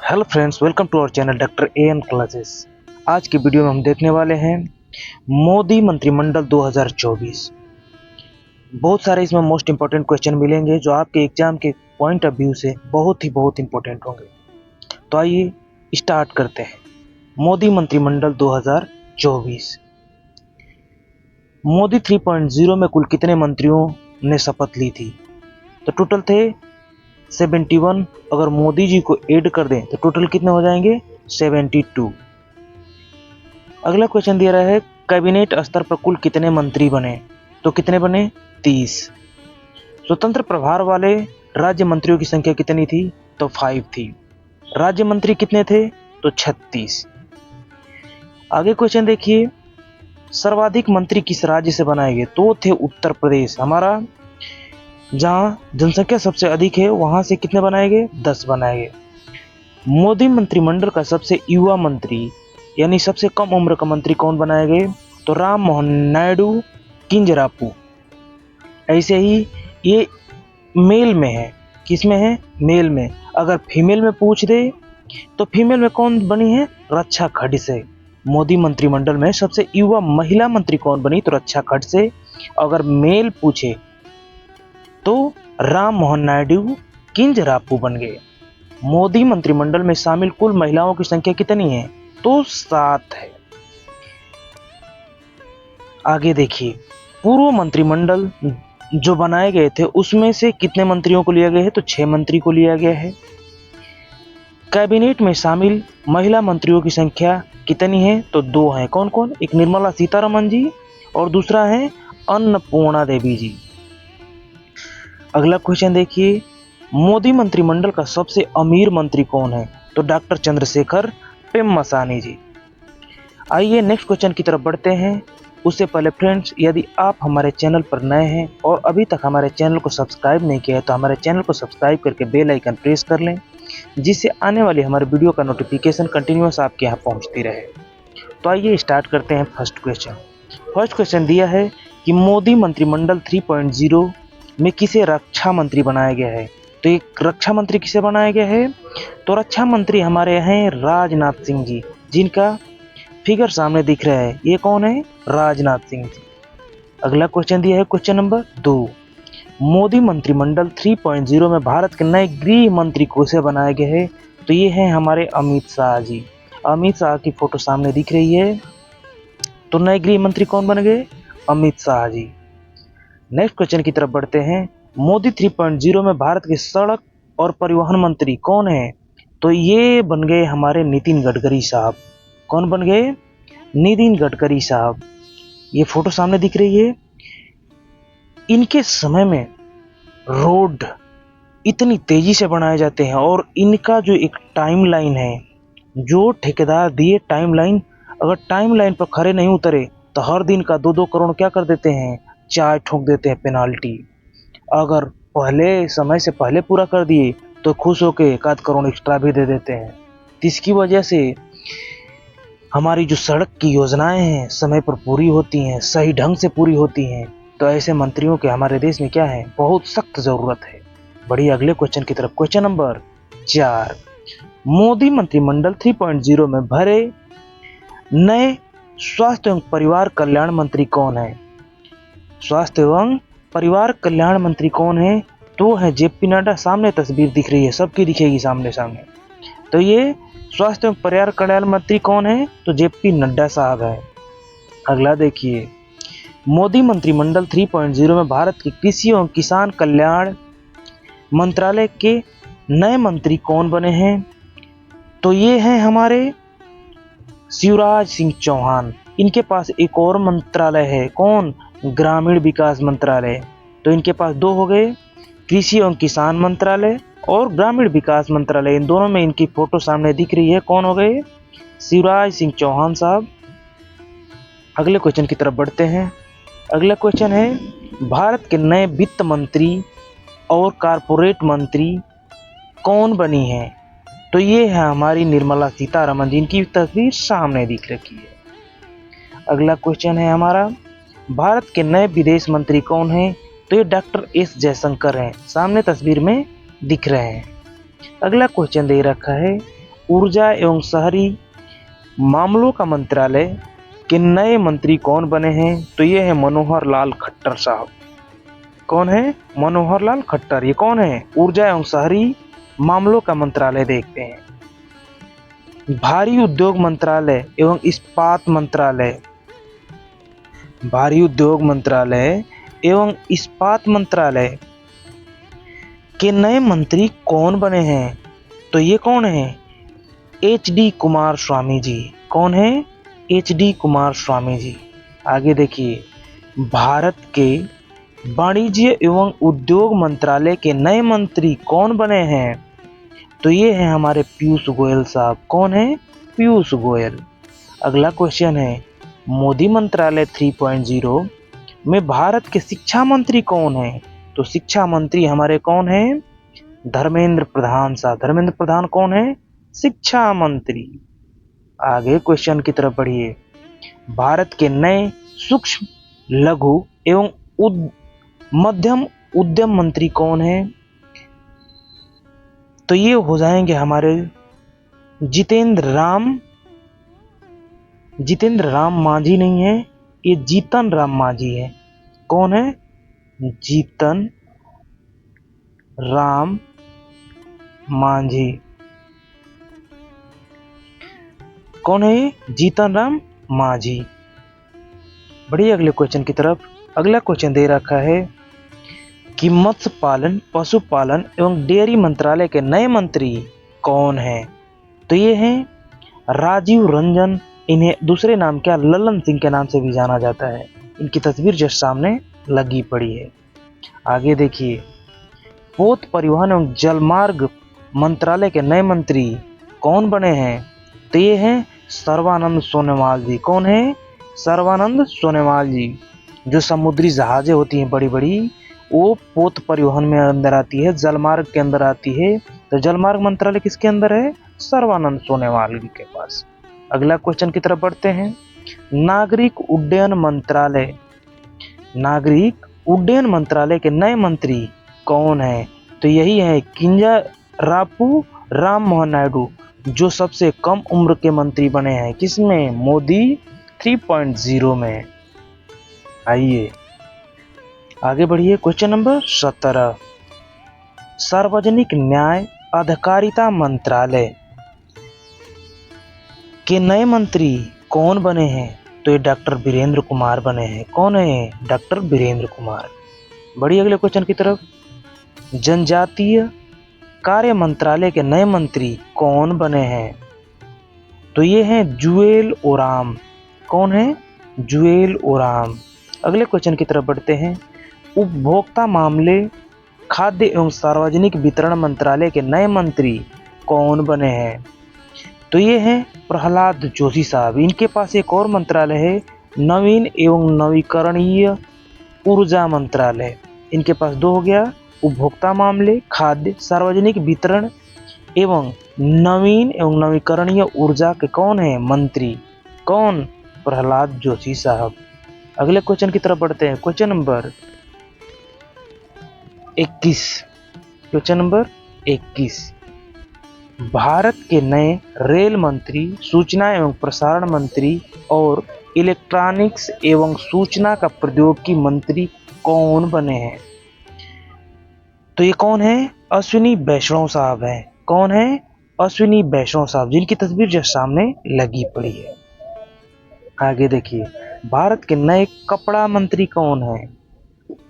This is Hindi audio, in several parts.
Hello friends, welcome to our channel doctor AN classes. आज की वीडियो में हम देखने वाले हैं मोदी मंत्रिमंडल 2024। बहुत सारे इसमें मोस्ट इंपॉर्टेंट क्वेश्चन मिलेंगे जो आपके एग्जाम के पॉइंट ऑफ व्यू से बहुत इंपॉर्टेंट होंगे। तो आइए स्टार्ट करते हैं। मोदी मंत्रिमंडल 2024। मोदी 3.0 में कुल कितने मंत्रियों ने शपथ ली थी? तो टोटल थे 71। अगर मोदी जी को ऐड कर दें तो टोटल कितने हो जाएंगे? 72। अगला क्वेश्चन दिया रहा है कैबिनेट स्तर पर कुल कितने मंत्री बने? तो कितने बने? 30। स्वतंत्र प्रभार वाले राज्य मंत्रियों की संख्या कितनी थी? तो 5 थी। राज्य मंत्री कितने थे? तो 36। आगे क्वेश्चन देखिए, सर्वाधिक मंत्री किस राज्य से बनाए गए? तो थे उत्तर प्रदेश। हमारा जहां जनसंख्या सबसे अधिक है वहां से कितने बनाए गए? 10 बनाए गए। मोदी मंत्रिमंडल का सबसे युवा मंत्री यानी सबसे कम उम्र का मंत्री कौन बनाए गए? तो राम मोहन नायडू किंजरापू। ऐसे ही ये मेल में है। किसमें है? मेल में। अगर फीमेल में पूछ दे तो फीमेल में कौन बनी है? रक्षा खडसे। मोदी मंत्रिमंडल में सबसे युवा महिला मंत्री कौन बनी? तो रक्षा खडसे। अगर मेल पूछे तो राम मोहन नायडू किंजरापू बन गए। मोदी मंत्रिमंडल में शामिल कुल महिलाओं की संख्या कितनी है? तो 7 है। आगे देखिए, पूर्व मंत्रिमंडल जो बनाए गए थे उसमें से कितने मंत्रियों को लिया गया है? तो 6 मंत्री को लिया गया है। कैबिनेट में शामिल महिला मंत्रियों की संख्या कितनी है? तो 2 है। कौन कौन? एक निर्मला सीतारमण जी और दूसरा है अन्नपूर्णा देवी जी। अगला क्वेश्चन देखिए, मोदी मंत्रिमंडल का सबसे अमीर मंत्री कौन है? तो डॉक्टर चंद्रशेखर पेम्मासानी जी। आइए नेक्स्ट क्वेश्चन की तरफ बढ़ते हैं। उससे पहले फ्रेंड्स, यदि आप हमारे चैनल पर नए हैं और अभी तक हमारे चैनल को सब्सक्राइब नहीं किया है तो हमारे चैनल को सब्सक्राइब करके बेल आइकन प्रेस कर लें, जिससे आने वाली हमारे वीडियो का नोटिफिकेशन कंटिन्यूअस आपके यहाँ पहुँचती रहे। तो आइए स्टार्ट करते हैं फर्स्ट क्वेश्चन। फर्स्ट क्वेश्चन दिया है कि मोदी मंत्रिमंडल 3.0 में किसे रक्षा मंत्री बनाया गया है? तो एक रक्षा मंत्री किसे बनाया गया है? तो रक्षा मंत्री हमारे हैं राजनाथ सिंह जी, जिनका फिगर सामने दिख रहा है। ये कौन है? राजनाथ सिंह जी। अगला क्वेश्चन दिया है क्वेश्चन नंबर 2। मोदी मंत्रिमंडल 3.0 में भारत के नए गृह मंत्री किसे बनाया गया है? तो ये हैं हमारे अमित शाह जी। अमित शाह की फोटो सामने दिख रही है। तो नए गृह मंत्री कौन बन गए? अमित शाह जी। नेक्स्ट क्वेश्चन की तरफ बढ़ते हैं। मोदी 3.0 में भारत के सड़क और परिवहन मंत्री कौन है? तो ये बन गए हमारे नितिन गडकरी साहब। कौन बन गए? नितिन गडकरी साहब। ये फोटो सामने दिख रही है। इनके समय में रोड इतनी तेजी से बनाए जाते हैं और इनका जो एक टाइमलाइन है, जो ठेकेदार दिए टाइमलाइन, अगर टाइमलाइन पर खड़े नहीं उतरे तो हर दिन का 2-2 करोड़ क्या कर देते हैं? चाय ठोक देते हैं पेनाल्टी। अगर पहले समय से पहले पूरा कर दिए तो खुश होके 1 करोड़ एक्स्ट्रा भी दे देते हैं। इसकी वजह से हमारी जो सड़क की योजनाएं हैं समय पर पूरी होती हैं, सही ढंग से पूरी होती हैं। तो ऐसे मंत्रियों के हमारे देश में क्या है? बहुत सख्त जरूरत है। बढ़िए अगले क्वेश्चन की तरफ। Question number 4। मोदी मंत्रिमंडल 3.0 में भरे नए स्वास्थ्य एवं परिवार कल्याण मंत्री कौन है? स्वास्थ्य एवं परिवार कल्याण मंत्री कौन है? तो है जेपी नड्डा। सामने तस्वीर दिख रही है, सबकी दिखेगी सामने सामने। तो ये स्वास्थ्य एवं परिवार कल्याण मंत्री कौन है? तो जेपी नड्डा साहब है। अगला देखिए, मोदी मंत्रिमंडल 3.0 में भारत के कृषि एवं किसान कल्याण मंत्रालय के नए मंत्री कौन बने हैं? तो ये हैं हमारे शिवराज सिंह चौहान। इनके पास एक और मंत्रालय है। कौन? ग्रामीण विकास मंत्रालय। तो इनके पास 2 हो गए, कृषि एवं किसान मंत्रालय और ग्रामीण विकास मंत्रालय। इन दोनों में इनकी फोटो सामने दिख रही है। कौन हो गए? शिवराज सिंह चौहान साहब। अगले क्वेश्चन की तरफ बढ़ते हैं। अगला क्वेश्चन है, भारत के नए वित्त मंत्री और कारपोरेट मंत्री कौन बनी है? तो ये है हमारी निर्मला सीतारमण जी। इनकी तस्वीर सामने दिख रखी है। अगला क्वेश्चन है हमारा, भारत के नए विदेश मंत्री कौन हैं? तो ये डॉक्टर एस जयशंकर हैं। सामने तस्वीर में दिख रहे हैं। अगला क्वेश्चन दे रखा है, ऊर्जा एवं शहरी मामलों का मंत्रालय के नए मंत्री कौन बने हैं? तो ये है मनोहर लाल खट्टर साहब। कौन है? मनोहर लाल खट्टर। ये कौन है? ऊर्जा एवं शहरी मामलों का मंत्रालय देखते हैं। भारी उद्योग मंत्रालय एवं इस्पात मंत्रालय, भारी उद्योग मंत्रालय एवं इस्पात मंत्रालय के नए मंत्री कौन बने हैं? तो ये कौन है? एच.डी. कुमार स्वामी जी। कौन है? एच.डी. कुमार स्वामी जी। आगे देखिए, भारत के वाणिज्य एवं उद्योग मंत्रालय के नए मंत्री कौन बने हैं? तो ये है हमारे पीयूष गोयल साहब। कौन है? पीयूष गोयल। अगला क्वेश्चन है, मोदी मंत्रालय 3.0 में भारत के शिक्षा मंत्री कौन है? तो शिक्षा मंत्री हमारे कौन है? धर्मेंद्र प्रधान साहब। धर्मेंद्र प्रधान कौन है? शिक्षा मंत्री। आगे क्वेश्चन की तरफ बढ़िए। भारत के नए सूक्ष्म लघु एवं मध्यम उद्यम मंत्री कौन है? तो ये हो जाएंगे हमारे जितेंद्र राम मांझी नहीं है, ये जीतन राम मांझी है। कौन है? जीतन राम मांझी। कौन है? जीतन राम मांझी। बढ़िए अगले क्वेश्चन की तरफ। अगला क्वेश्चन दे रखा है कि मत्स्य पालन, पशुपालन एवं डेयरी मंत्रालय के नए मंत्री कौन हैं? तो ये हैं राजीव रंजन। इन्हें दूसरे नाम क्या, ललन सिंह के नाम से भी जाना जाता है। इनकी तस्वीर जस्ट सामने लगी पड़ी है। आगे देखिए, पोत परिवहन एवं जलमार्ग मंत्रालय के नए मंत्री कौन बने हैं? तो ये हैं सर्बानंद सोनोवाल जी। कौन है? सर्बानंद सोनोवाल जी। जो समुद्री जहाजें होती हैं बड़ी बड़ी, वो पोत परिवहन में अंदर आती है, जलमार्ग के अंदर आती है। तो जलमार्ग मंत्रालय किसके अंदर है? सर्बानंद सोनोवाल जी के पास। अगला क्वेश्चन की तरफ बढ़ते हैं। नागरिक उड्डयन मंत्रालय, नागरिक उड्डयन मंत्रालय के नए मंत्री कौन है? तो यही है किंजरापू राम मोहन नायडू, जो सबसे कम उम्र के मंत्री बने हैं। किसमें? मोदी 3.0 में। आइए आगे बढ़िए। क्वेश्चन नंबर 17, सार्वजनिक न्याय अधिकारिता मंत्रालय के नए मंत्री कौन बने हैं? तो ये डॉक्टर वीरेंद्र कुमार बने हैं। कौन है? डॉक्टर वीरेंद्र कुमार। बढ़िए अगले क्वेश्चन की तरफ। जनजातीय कार्य मंत्रालय के नए मंत्री कौन बने हैं? तो ये हैं जुएल ओराम। कौन है? जुएल ओराम। अगले क्वेश्चन की तरफ बढ़ते हैं। उपभोक्ता मामले, खाद्य एवं सार्वजनिक वितरण मंत्रालय के नए मंत्री कौन बने हैं? तो ये हैं प्रहलाद जोशी साहब। इनके पास एक और मंत्रालय है, नवीन एवं नवीकरणीय ऊर्जा मंत्रालय। इनके पास दो हो गया, उपभोक्ता मामले, खाद्य, सार्वजनिक वितरण एवं नवीन एवं नवीकरणीय ऊर्जा के कौन है? मंत्री। कौन? प्रहलाद जोशी साहब। अगले क्वेश्चन की तरफ बढ़ते हैं। Question number 21। Question number 21, Bharat के नए रेल मंत्री, सूचना एवं प्रसारण मंत्री और इलेक्ट्रॉनिक्स एवं सूचना का प्रौद्योगिकी मंत्री कौन बने हैं? तो ये कौन है? अश्विनी वैष्णव साहब हैं। कौन है? अश्विनी वैष्णव साहब, जिनकी तस्वीर जो सामने लगी पड़ी है। आगे देखिए, भारत के नए कपड़ा मंत्री कौन है?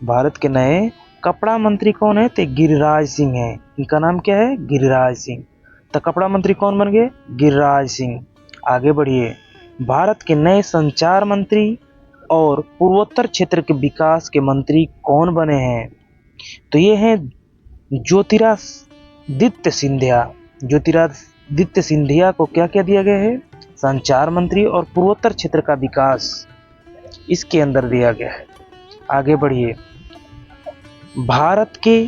भारत के नए कपड़ा मंत्री कौन है? तो गिरिराज सिंह है। इनका नाम क्या है? गिरिराज सिंह। तो कपड़ा मंत्री कौन बन गए? गिरिराज सिंह। आगे बढ़िए, भारत के नए संचार मंत्री और पूर्वोत्तर क्षेत्र के विकास के मंत्री कौन बने हैं? तो ये हैं ज्योतिरादित्य सिंधिया। ज्योतिरादित्य सिंधिया को क्या क्या दिया गया है? संचार मंत्री और पूर्वोत्तर क्षेत्र का विकास इसके अंदर दिया गया है। आगे बढ़िए, भारत के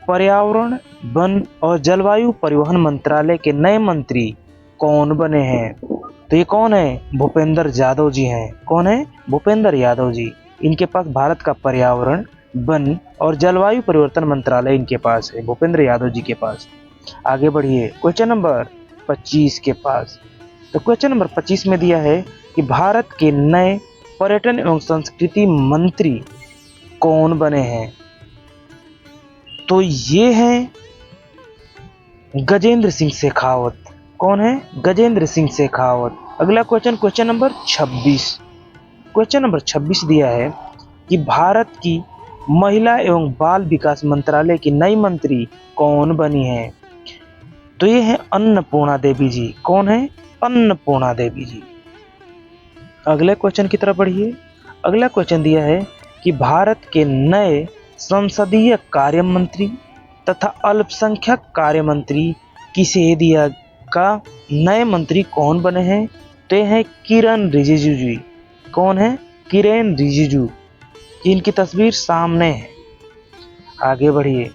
पर्यावरण, वन और जलवायु परिवहन मंत्रालय के नए मंत्री कौन बने हैं? तो ये कौन है? भूपेंद्र यादव जी हैं। कौन है? भूपेंद्र यादव जी। इनके पास भारत का पर्यावरण, वन और जलवायु परिवर्तन मंत्रालय इनके पास है, भूपेंद्र यादव जी के पास। आगे बढ़िए, क्वेश्चन नंबर 25 के पास। तो क्वेश्चन नंबर 25 में दिया है कि भारत के नए पर्यटन एवं संस्कृति मंत्री कौन बने हैं। तो ये हैं गजेंद्र सिंह शेखावत। कौन है? गजेंद्र सिंह शेखावत। अगला question, question number 26। Question number 26 दिया है कि भारत की महिला एवं बाल विकास मंत्रालय की नई मंत्री कौन बनी है। तो ये है अन्नपूर्णा देवी जी। कौन है? अन्नपूर्णा देवी जी। अगले क्वेश्चन की तरफ बढ़िए। अगला क्वेश्चन दिया है कि भारत के नए संसदीय कार्य मंत्री तथा अल्पसंख्यक कार्य मंत्री किसे दिया का नए मंत्री कौन बने हैं। तो ये है किरण रिजिजू जी। कौन है? किरण रिजिजू। इनकी तस्वीर सामने है। आगे बढ़िए।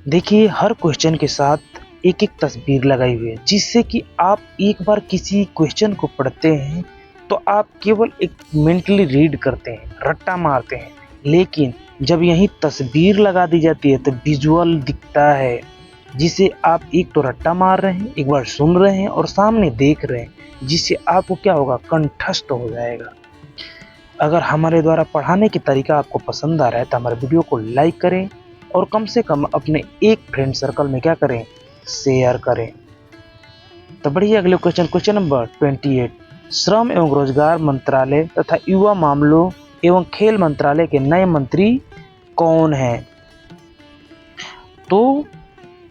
देखिए हर क्वेश्चन के साथ एक एक तस्वीर लगाई हुई है, जिससे कि आप एक बार किसी क्वेश्चन को पढ़ते हैं तो आप केवल एक मेंटली रीड करते हैं, रट्टा मारते हैं, लेकिन जब यही तस्वीर लगा दी जाती है तो विजुअल दिखता है, जिसे आप एक तो रट्टा मार रहे हैं, एक बार सुन रहे हैं और सामने देख रहे हैं, जिससे आपको क्या होगा, कंठस्थ हो जाएगा। अगर हमारे द्वारा पढ़ाने की तरीका आपको पसंद आ रहा है तो हमारे वीडियो को लाइक करें और कम से कम अपने एक फ्रेंड सर्कल में क्या करें, शेयर करें। तो बढ़िए अगले क्वेश्चन, क्वेश्चन नंबर 28। श्रम एवं रोजगार मंत्रालय तथा युवा मामलों एवं खेल मंत्रालय के नए मंत्री कौन हैं। तो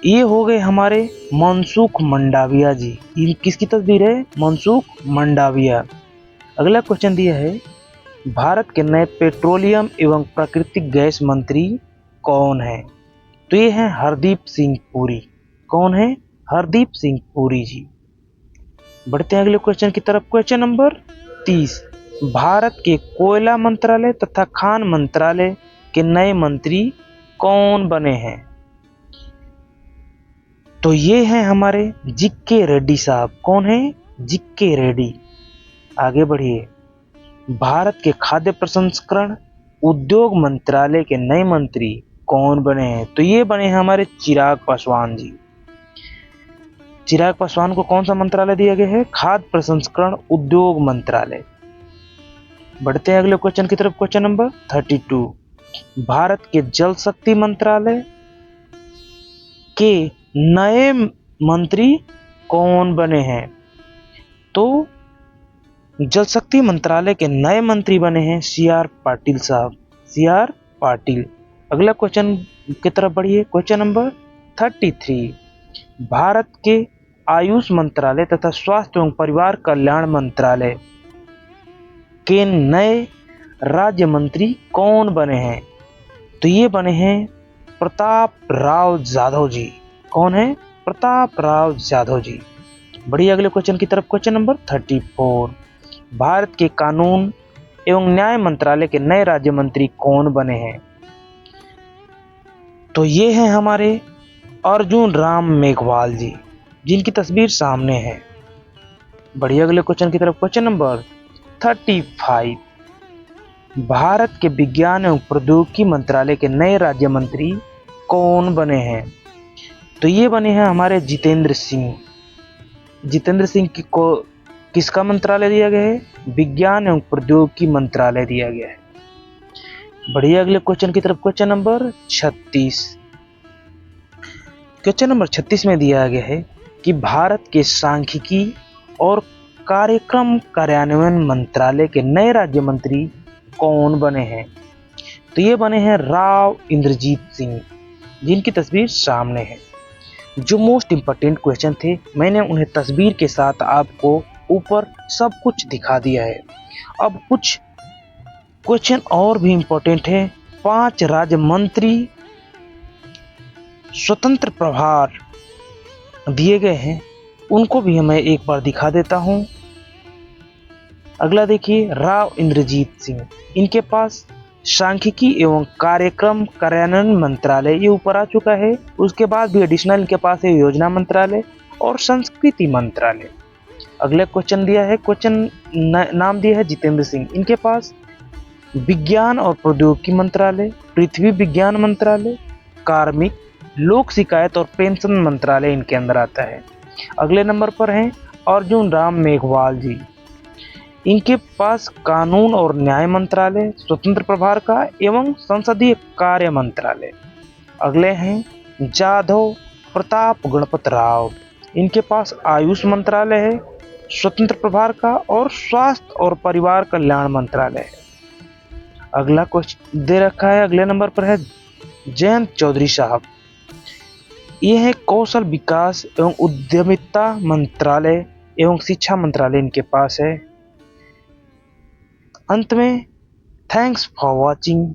ये हो गए हमारे मनसुख मंडाविया जी। ये किसकी तस्वीर है? मनसुख मंडाविया। अगला क्वेश्चन दिया है भारत के नए पेट्रोलियम एवं प्राकृतिक गैस मंत्री कौन है। तो ये है हरदीप सिंह पुरी। कौन है? हरदीप सिंह पुरी जी। बढ़ते हैं अगले क्वेश्चन की तरफ। Question number 30। भारत के कोयला मंत्रालय तथा खान मंत्रालय के नए मंत्री कौन बने हैं। तो ये हैं हमारे जी.के. रेड्डी साहब। कौन है? जी.के. रेड्डी। आगे बढ़िए। भारत के खाद्य प्रसंस्करण उद्योग मंत्रालय के नए मंत्री कौन बने हैं। तो ये बने हैं हमारे चिराग पासवान जी। चिराग पासवान को कौन सा मंत्रालय दिया गया है? खाद्य प्रसंस्करण उद्योग मंत्रालय। बढ़ते हैं अगले क्वेश्चन की तरफ। Question number 32। भारत के जल शक्ति मंत्रालय के नए मंत्री कौन बने हैं। तो जल शक्ति मंत्रालय के नए मंत्री बने हैं सी.आर. पाटिल साहब। सी.आर. पाटिल। अगला क्वेश्चन की तरफ बढ़िए। Question number 33। भारत के आयुष मंत्रालय तथा स्वास्थ्य एवं परिवार कल्याण मंत्रालय के नए राज्य मंत्री कौन बने हैं। तो ये बने हैं प्रताप राव जाधव जी। कौन है? प्रताप राव जाधव जी। बढ़िए अगले क्वेश्चन की तरफ। Question number 34। भारत के कानून एवं न्याय मंत्रालय के नए राज्य मंत्री कौन बने हैं। तो ये हैं हमारे अर्जुन राम मेघवाल जी, जिनकी तस्वीर सामने है। बढ़िया अगले क्वेश्चन की तरफ। Question number 35। भारत के विज्ञान एवं प्रौद्योगिकी मंत्रालय के नए राज्य मंत्री कौन बने हैं। तो ये बने हैं हमारे जितेंद्र सिंह। जितेंद्र सिंह को किसका मंत्रालय दिया गया है? विज्ञान एवं प्रौद्योगिकी मंत्रालय दिया गया है। बढ़िया अगले क्वेश्चन की तरफ। Question number 36। क्वेश्चन नंबर 36 में दिया गया है कि भारत के सांख्यिकी और कार्यक्रम कार्यान्वयन मंत्रालय के नए राज्य मंत्री कौन बने हैं। तो ये बने हैं राव इंद्रजीत सिंह, जिनकी तस्वीर सामने है। जो मोस्ट इंपॉर्टेंट क्वेश्चन थे, मैंने उन्हें तस्वीर के साथ आपको ऊपर सब कुछ दिखा दिया है। अब कुछ क्वेश्चन और भी इंपॉर्टेंट है। 5 राज्य मंत्री स्वतंत्र प्रभार दिए गए हैं, उनको भी मैं एक बार दिखा देता हूं। अगला देखिए, राव इंद्रजीत सिंह, इनके पास सांख्यिकी एवं कार्यक्रम कार्यान्वयन मंत्रालय ये ऊपर आ चुका है। उसके बाद भी एडिशनल इनके पास है योजना मंत्रालय और संस्कृति मंत्रालय। अगला क्वेश्चन दिया है, क्वेश्चन नाम दिया है जितेंद्र सिंह, इनके पास विज्ञान और प्रौद्योगिकी मंत्रालय, पृथ्वी विज्ञान मंत्रालय, कार्मिक, लोक शिकायत और पेंशन मंत्रालय इनके अंदर आता है। अगले नंबर पर हैं अर्जुन राम मेघवाल जी। इनके पास कानून और न्याय मंत्रालय, स्वतंत्र प्रभार का एवं संसदीय कार्य मंत्रालय। अगले हैं जाधव प्रताप गणपत राव। इनके पास आयुष मंत्रालय है, स्वतंत्र प्रभार का और स्वास्थ्य और परिवार कल्याण मंत्रालय है। अगला क्वेश्चन दे रखा है, अगले नंबर पर है जयंत चौधरी साहब। ये है कौशल विकास एवं उद्यमिता मंत्रालय एवं शिक्षा मंत्रालय इनके पास है। अंत में थैंक्स फॉर वॉचिंग।